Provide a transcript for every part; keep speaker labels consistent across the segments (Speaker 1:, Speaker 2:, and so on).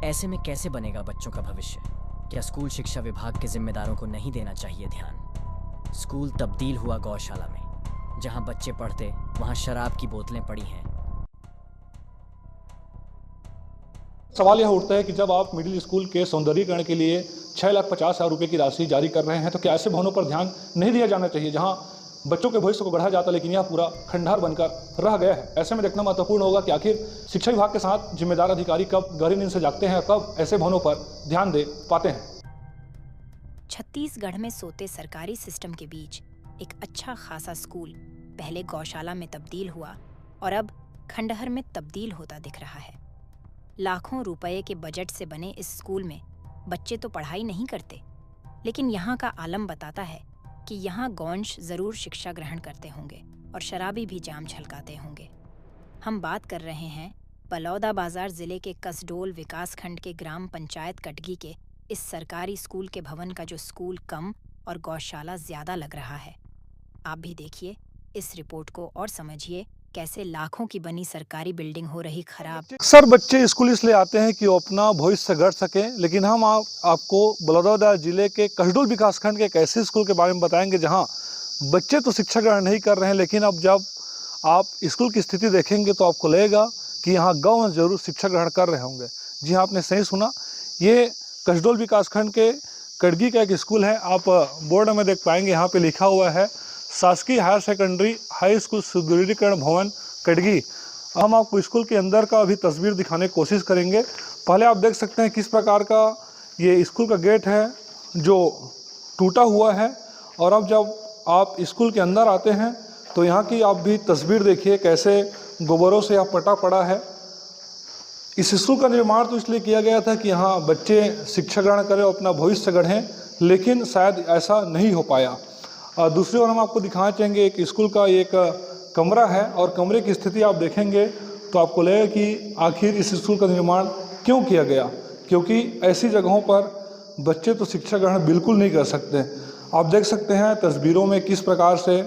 Speaker 1: ऐसे में कैसे बनेगा बच्चों का भविष्य? क्या स्कूल शिक्षा विभाग के जिम्मेदारों को नहीं देना चाहिए ध्यान? स्कूल तब्दील हुआ गौशाला में। जहां बच्चे पढ़ते वहां शराब की बोतलें पड़ी हैं।
Speaker 2: सवाल यह उठता है कि जब आप मिडिल स्कूल के सौंदर्यीकरण के लिए 6,50,000 रुपये की राशि जारी कर रहे हैं तो क्या ऐसे भवनों पर ध्यान नहीं दिया जाना चाहिए जहां बच्चों के भविष्य को गढ़ा जाता, लेकिन यह पूरा खंडहर बनकर रह गया है। ऐसे में देखना महत्वपूर्ण होगा कि आखिर शिक्षा विभाग के साथ जिम्मेदार अधिकारी कब गहरी नींद से जागते हैं और कब ऐसे भवनों पर ध्यान दे पाते हैं।
Speaker 3: छत्तीसगढ़ में सोते सरकारी सिस्टम के बीच एक अच्छा खासा स्कूल पहले गौशाला में तब्दील हुआ और अब खंडहर में तब्दील होता दिख रहा है। लाखों रुपए के बजट से बने इस स्कूल में बच्चे तो पढ़ाई नहीं करते, लेकिन यहाँ का आलम बताता है कि यहाँ गौंश जरूर शिक्षा ग्रहण करते होंगे और शराबी भी जाम छलकाते होंगे। हम बात कर रहे हैं बलौदाबाजार जिले के कसडोल विकासखंड के ग्राम पंचायत कटगी के इस सरकारी स्कूल के भवन का, जो स्कूल कम और गौशाला ज्यादा लग रहा है। आप भी देखिए इस रिपोर्ट को और समझिए कैसे लाखों की बनी सरकारी बिल्डिंग हो रही खराब।
Speaker 2: अक्सर बच्चे स्कूल इसलिए आते हैं कि वो अपना भविष्य गढ़ सकें, लेकिन हम आपको बलौदाबाजार जिले के कसडोल विकासखंड के एक ऐसे स्कूल के बारे में बताएंगे जहां बच्चे तो शिक्षा ग्रहण नहीं कर रहे हैं, लेकिन अब जब आप स्कूल की स्थिति देखेंगे तो आपको लगेगा कि यहाँ गाँव जरूर शिक्षा ग्रहण कर रहे होंगे। जी हाँ, आपने सही सुना, ये कसडोल विकासखंड के कटगी का एक स्कूल है। आप बोर्ड में देख पाएंगे, यहाँ पे लिखा हुआ है शासकीय हायर सेकेंडरी हाई स्कूल सुदृढ़ीकरण भवन कटगी। हम आपको स्कूल के अंदर का भी तस्वीर दिखाने की कोशिश करेंगे। पहले आप देख सकते हैं किस प्रकार का ये स्कूल का गेट है जो टूटा हुआ है, और अब जब आप स्कूल के अंदर आते हैं तो यहाँ की आप भी तस्वीर देखिए कैसे गोबरों से यह पटा पड़ा है। इस स्कूल का निर्माण तो इसलिए किया गया था कि यहाँ बच्चे शिक्षा ग्रहण करें, अपना भविष्य गढ़ें, लेकिन शायद ऐसा नहीं हो पाया। दूसरी ओर हम आपको दिखाना चाहेंगे एक स्कूल का एक कमरा है, और कमरे की स्थिति आप देखेंगे तो आपको लगेगा कि आखिर इस स्कूल का निर्माण क्यों किया गया, क्योंकि ऐसी जगहों पर बच्चे तो शिक्षा ग्रहण बिल्कुल नहीं कर सकते। आप देख सकते हैं तस्वीरों में किस प्रकार से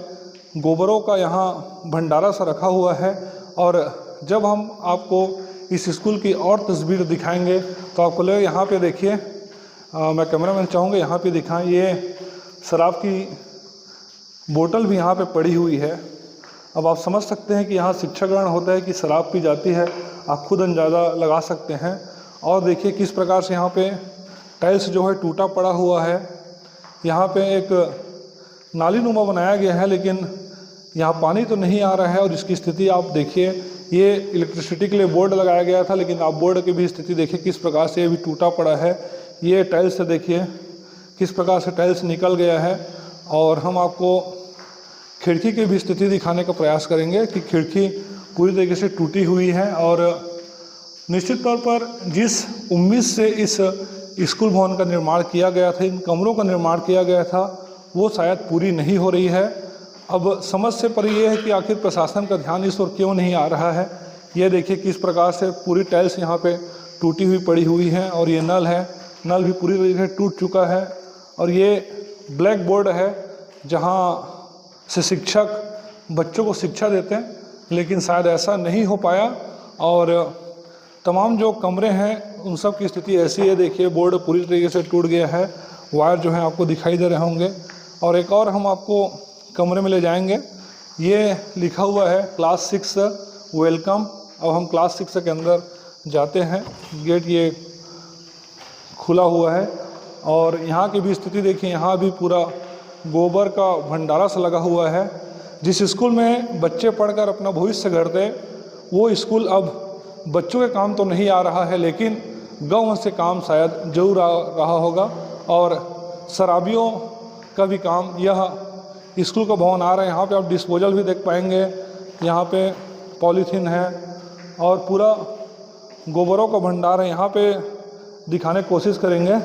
Speaker 2: गोबरों का यहाँ भंडारा सा रखा हुआ है, और जब हम आपको इस स्कूल की और तस्वीर दिखाएंगे तो आपको लगेगा, यहाँ पे देखिए, मैं कैमरा मैन चाहूँगा यहाँ पे दिखाएं, ये शराब की बोतल भी यहाँ पे पड़ी हुई है। अब आप समझ सकते हैं कि यहाँ शिक्षा ग्रहण होता है कि शराब पी जाती है, आप खुद अंदाज़ा लगा सकते हैं। और देखिए किस प्रकार से यहाँ पे टाइल्स जो है टूटा पड़ा हुआ है। यहाँ पे एक नाली नुमा बनाया गया है, लेकिन यहाँ पानी तो नहीं आ रहा है, और इसकी स्थिति आप देखिए, ये इलेक्ट्रिसिटी के लिए बोर्ड लगाया गया था, लेकिन आप बोर्ड की भी स्थिति देखिए किस प्रकार से ये भी टूटा पड़ा है। ये टाइल्स से देखिए किस प्रकार से टाइल्स निकल गया है। और हम आपको खिड़की की भी स्थिति दिखाने का प्रयास करेंगे कि खिड़की पूरी तरीके से टूटी हुई है, और निश्चित तौर पर जिस उम्मीद से इस स्कूल भवन का निर्माण किया गया था, इन कमरों का निर्माण किया गया था, वो शायद पूरी नहीं हो रही है। अब समझ से परे ये है कि आखिर प्रशासन का ध्यान इस ओर क्यों नहीं आ रहा है। ये देखिए किस प्रकार से पूरी टाइल्स यहाँ पे टूटी हुई पड़ी हुई हैं, और ये नल है, नल भी पूरी तरीके से टूट चुका है। और ये ब्लैक बोर्ड है जहाँ से शिक्षक बच्चों को शिक्षा देते हैं, लेकिन शायद ऐसा नहीं हो पाया। और तमाम जो कमरे हैं उन सब की स्थिति ऐसी है, देखिए बोर्ड पूरी तरीके से टूट गया है, वायर जो है आपको दिखाई दे रहे होंगे। और एक और हम आपको कमरे में ले जाएंगे, ये लिखा हुआ है क्लास 6 वेलकम। अब हम क्लास 6 के अंदर जाते हैं, गेट ये खुला हुआ है, और यहाँ की भी स्थिति देखिए, यहाँ भी पूरा गोबर का भंडारा सा लगा हुआ है। जिस स्कूल में बच्चे पढ़कर अपना भविष्य गढ़ते, वो स्कूल अब बच्चों के काम तो नहीं आ रहा है, लेकिन गौ से काम शायद जरूर आ रहा होगा, और शराबियों का भी काम यह स्कूल का भवन आ रहा है। यहाँ पे आप डिस्पोजल भी देख पाएंगे, यहाँ पे पॉलीथीन है, और पूरा गोबरों का भंडार है। यहाँ पे दिखाने की कोशिश करेंगे,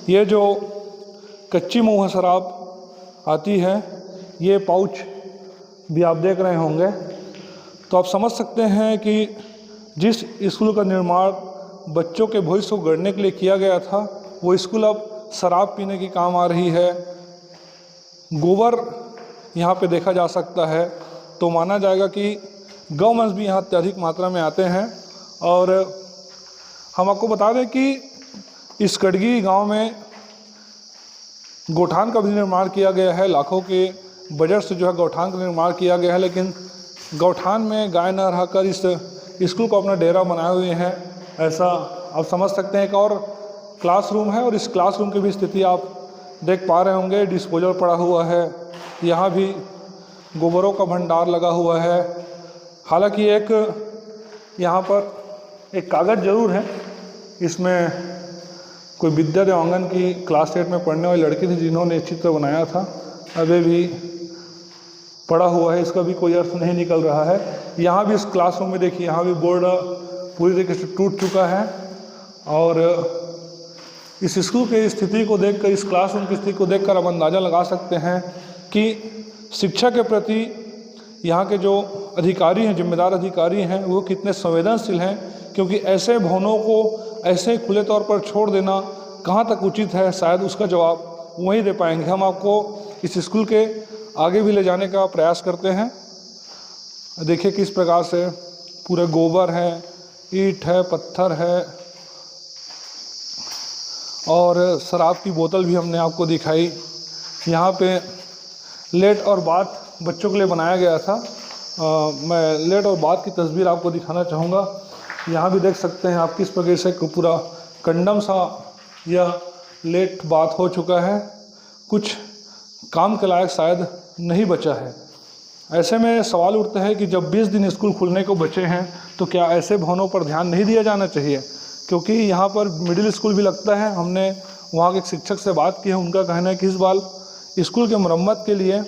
Speaker 2: ये जो कच्ची मुँह शराब आती है, ये पाउच भी आप देख रहे होंगे। तो आप समझ सकते हैं कि जिस स्कूल का निर्माण बच्चों के भविष्य को गढ़ने के लिए किया गया था, वो स्कूल अब शराब पीने की काम आ रही है। गोबर यहाँ पे देखा जा सकता है, तो माना जाएगा कि गौवंश भी यहाँ अत्यधिक मात्रा में आते हैं। और हम आपको बता दें कि इस कड़गी गांव में गौठान का भी निर्माण किया गया है। लाखों के बजट से जो है गौठान का निर्माण किया गया है, लेकिन गौठान में गाय न रहकर इस स्कूल को अपना डेरा बनाए हुए हैं, ऐसा आप समझ सकते हैं। एक और क्लासरूम है और इस क्लासरूम की भी स्थिति आप देख पा रहे होंगे। डिस्पोजल पड़ा हुआ है, यहाँ भी गोबरों का भंडार लगा हुआ है। हालांकि एक यहाँ पर एक कागज़ ज़रूर है, इसमें कोई विद्या देवांगन की क्लास 8 में पढ़ने वाली लड़की थी जिन्होंने चित्र बनाया था, अभी भी पड़ा हुआ है, इसका भी कोई अर्थ नहीं निकल रहा है। यहाँ भी इस क्लासरूम में देखिए, यहाँ भी बोर्ड पूरी तरीके से टूट चुका है और इस स्कूल की स्थिति को देखकर, इस क्लासरूम की स्थिति को देखकर आप अंदाज़ा लगा सकते हैं कि शिक्षा के प्रति यहाँ के जो अधिकारी हैं, जिम्मेदार अधिकारी हैं, वो कितने संवेदनशील हैं। क्योंकि ऐसे भवनों को ऐसे खुले तौर पर छोड़ देना कहाँ तक उचित है, शायद उसका जवाब वहीं दे पाएंगे। हम आपको इस स्कूल के आगे भी ले जाने का प्रयास करते हैं। देखिए किस प्रकार से पूरे गोबर है, ईंट है, पत्थर है और शराब की बोतल भी हमने आपको दिखाई। यहाँ पे लेट और बाथ बच्चों के लिए बनाया गया था। मैं लेट और बाथ की तस्वीर आपको दिखाना चाहूँगा। यहाँ भी देख सकते हैं आप किस प्रकार से पूरा कंडम सा यह लेट बाथ हो चुका है, कुछ काम के लायक शायद नहीं बचा है। ऐसे में सवाल उठता है कि जब 20 दिन स्कूल खुलने को बचे हैं तो क्या ऐसे भवनों पर ध्यान नहीं दिया जाना चाहिए? क्योंकि यहाँ पर मिडिल स्कूल भी लगता है। हमने वहाँ के एक शिक्षक से बात की है, उनका कहना है कि इस बार स्कूल के मरम्मत के लिए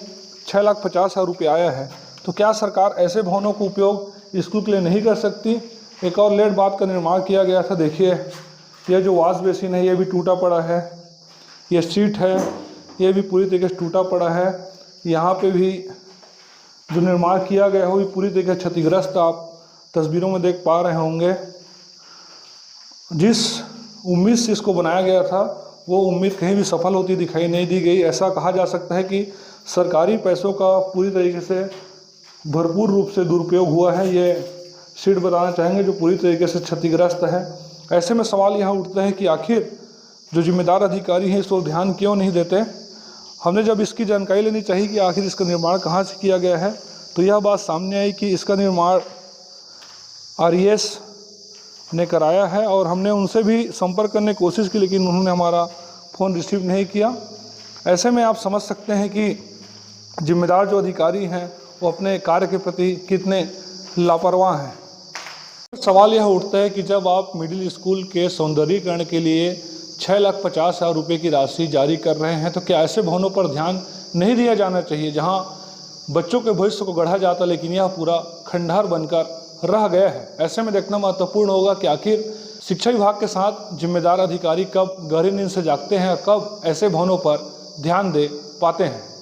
Speaker 2: 6,50,000 रुपये आया है। तो क्या सरकार ऐसे भवनों का उपयोग स्कूल के लिए नहीं कर सकती? एक और लेट बाथ का निर्माण किया गया था। देखिए यह जो वॉश बेसिन है ये भी टूटा पड़ा है, यह सीट है ये भी पूरी तरीके से टूटा पड़ा है। यहाँ पे भी जो निर्माण किया गया है वो भी पूरी तरीके से क्षतिग्रस्त आप तस्वीरों में देख पा रहे होंगे। जिस उम्मीद से इसको बनाया गया था वो उम्मीद कहीं भी सफल होती दिखाई नहीं दी गई। ऐसा कहा जा सकता है कि सरकारी पैसों का पूरी तरीके से भरपूर रूप से दुरुपयोग हुआ है। ये सीट बताना चाहेंगे जो पूरी तरीके से क्षतिग्रस्त है। ऐसे में सवाल यहाँ उठता है कि आखिर जो जिम्मेदार अधिकारी हैं इस पर ध्यान क्यों नहीं देते। हमने जब इसकी जानकारी लेनी चाहिए कि आखिर इसका निर्माण कहाँ से किया गया है, तो यह बात सामने आई कि इसका निर्माण RES ने कराया है और हमने उनसे भी संपर्क करने की कोशिश की, लेकिन उन्होंने हमारा फ़ोन रिसीव नहीं किया। ऐसे में आप समझ सकते हैं कि जिम्मेदार जो अधिकारी हैं वो अपने कार्य के प्रति कितने लापरवाह हैं। सवाल यह उठता है कि जब आप मिडिल स्कूल के सौंदर्यीकरण के लिए 6,50,000 रुपये की राशि जारी कर रहे हैं, तो क्या ऐसे भवनों पर ध्यान नहीं दिया जाना चाहिए जहां बच्चों के भविष्य को गढ़ा जाता, लेकिन यह पूरा खंडहर बनकर रह गया है। ऐसे में देखना महत्वपूर्ण होगा कि आखिर शिक्षा विभाग के साथ जिम्मेदार अधिकारी कब गहरी नींद से जागते हैं और कब ऐसे भवनों पर ध्यान दे पाते हैं।